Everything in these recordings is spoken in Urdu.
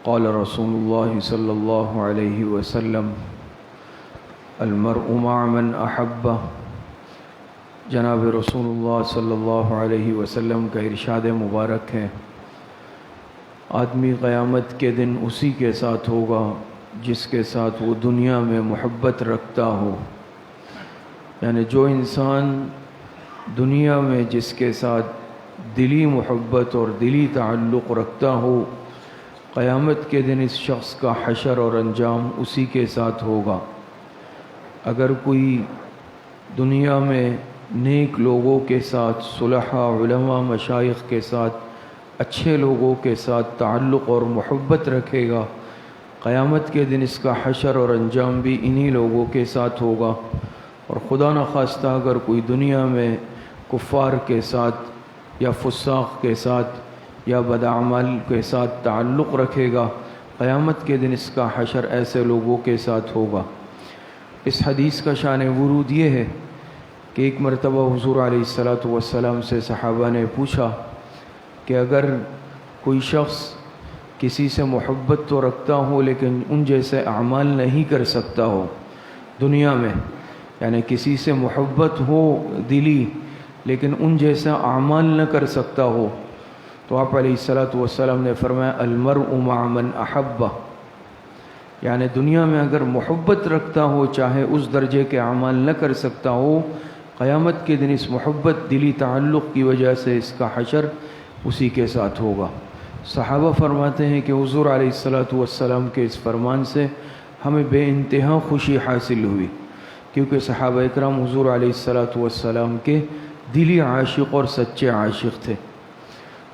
قال رسول الله صلی اللہ علیہ وسلم المرء مع من احبہ۔ جناب رسول اللہ صلی اللہ علیہ وسلم کا ارشاد مبارک ہے، آدمی قیامت کے دن اسی کے ساتھ ہوگا جس کے ساتھ وہ دنیا میں محبت رکھتا ہو۔ یعنی جو انسان دنیا میں جس کے ساتھ دلی محبت اور دلی تعلق رکھتا ہو، قیامت کے دن اس شخص کا حشر اور انجام اسی کے ساتھ ہوگا۔ اگر کوئی دنیا میں نیک لوگوں کے ساتھ، صلحاء، علماء، مشائخ کے ساتھ، اچھے لوگوں کے ساتھ تعلق اور محبت رکھے گا، قیامت کے دن اس کا حشر اور انجام بھی انہی لوگوں کے ساتھ ہوگا۔ اور خدا نخواستہ اگر کوئی دنیا میں کفار کے ساتھ یا فساق کے ساتھ یا بداعمال کے ساتھ تعلق رکھے گا، قیامت کے دن اس کا حشر ایسے لوگوں کے ساتھ ہوگا۔ اس حدیث کا شان ورود یہ ہے کہ ایک مرتبہ حضور علیہ السلام سے صحابہ نے پوچھا کہ اگر کوئی شخص کسی سے محبت تو رکھتا ہو لیکن ان جیسے اعمال نہیں کر سکتا ہو دنیا میں، یعنی کسی سے محبت ہو دلی لیکن ان جیسا اعمال نہ کر سکتا ہو، تو آپ علیہ السلام نے فرمایا المرء مع من احبہ، یعنی دنیا میں اگر محبت رکھتا ہو چاہے اس درجے کے اعمال نہ کر سکتا ہو، قیامت کے دن اس محبت دلی تعلق کی وجہ سے اس کا حشر اسی کے ساتھ ہوگا۔ صحابہ فرماتے ہیں کہ حضور علیہ السلام کے اس فرمان سے ہمیں بے انتہا خوشی حاصل ہوئی، کیونکہ صحابہ اکرام حضور علیہ السلام کے دلی عاشق اور سچے عاشق تھے۔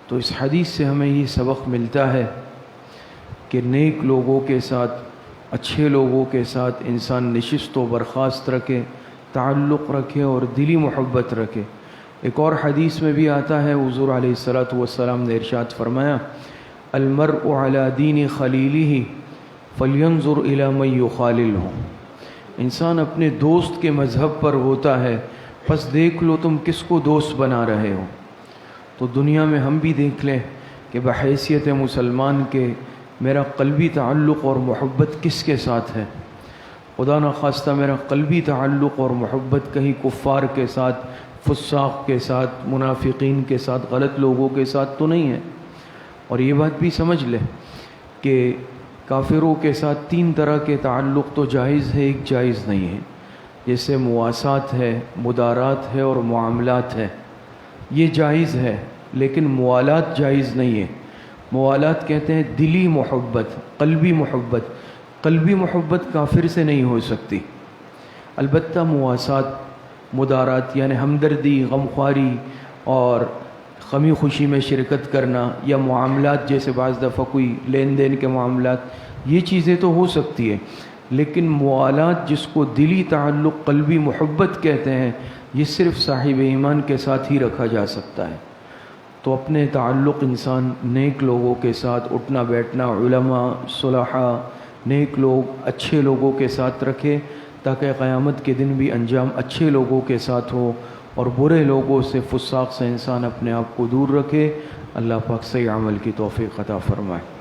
تو اس حدیث سے ہمیں یہ سبق ملتا ہے کہ نیک لوگوں کے ساتھ، اچھے لوگوں کے ساتھ انسان نشست و برخاست رکھے، تعلق رکھے اور دلی محبت رکھے۔ ایک اور حدیث میں بھی آتا ہے، حضور علیہ السلام نے ارشاد فرمایا المرء علی دین خلیلہ فلینظر الی من یخاللہ، انسان اپنے دوست کے مذہب پر ہوتا ہے، پس دیکھ لو تم کس کو دوست بنا رہے ہو۔ تو دنیا میں ہم بھی دیکھ لیں کہ بحیثیت مسلمان کے میرا قلبی تعلق اور محبت کس کے ساتھ ہے۔ خدا نخواستہ میرا قلبی تعلق اور محبت کہیں کفار کے ساتھ، فساق کے ساتھ، منافقین کے ساتھ، غلط لوگوں کے ساتھ تو نہیں ہے۔ اور یہ بات بھی سمجھ لے کہ کافروں کے ساتھ تین طرح کے تعلق تو جائز ہے، ایک جائز نہیں ہے، جیسے مواسات ہے، مدارات ہے اور معاملات ہے، یہ جائز ہے لیکن موالات جائز نہیں ہے۔ موالات کہتے ہیں دلی محبت، قلبی محبت، قلبی محبت کافر سے نہیں ہو سکتی۔ البتہ مواسات، مدارات یعنی ہمدردی، غمخواری اور غمی خوشی میں شرکت کرنا، یا معاملات جیسے بعض دفعہ کوئی لین دین کے معاملات، یہ چیزیں تو ہو سکتی ہے، لیکن موالات جس کو دلی تعلق، قلبی محبت کہتے ہیں، یہ صرف صاحب ایمان کے ساتھ ہی رکھا جا سکتا ہے۔ تو اپنے تعلق انسان نیک لوگوں کے ساتھ اٹھنا بیٹھنا، علماء، صلحاء، نیک لوگ، اچھے لوگوں کے ساتھ رکھے، تاکہ قیامت کے دن بھی انجام اچھے لوگوں کے ساتھ ہو، اور برے لوگوں سے، فساق سے انسان اپنے آپ کو دور رکھے۔ اللہ پاک صحیح عمل کی توفیق عطا فرمائے۔